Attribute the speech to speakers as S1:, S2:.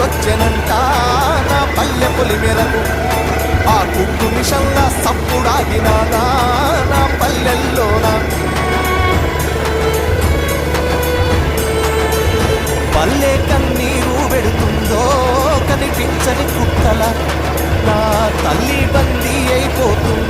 S1: ఎదురొచ్చెనంట నా పల్లె పొలి మేరకు. ఆ కుట్టు మిషన్ల సప్పుడాగినాదా నా పల్లెల్లోన. పల్లె కన్నీరు పెడుతుందో కనిపించని కుక్కల, నా తల్లి బందీ అయిపోతుంది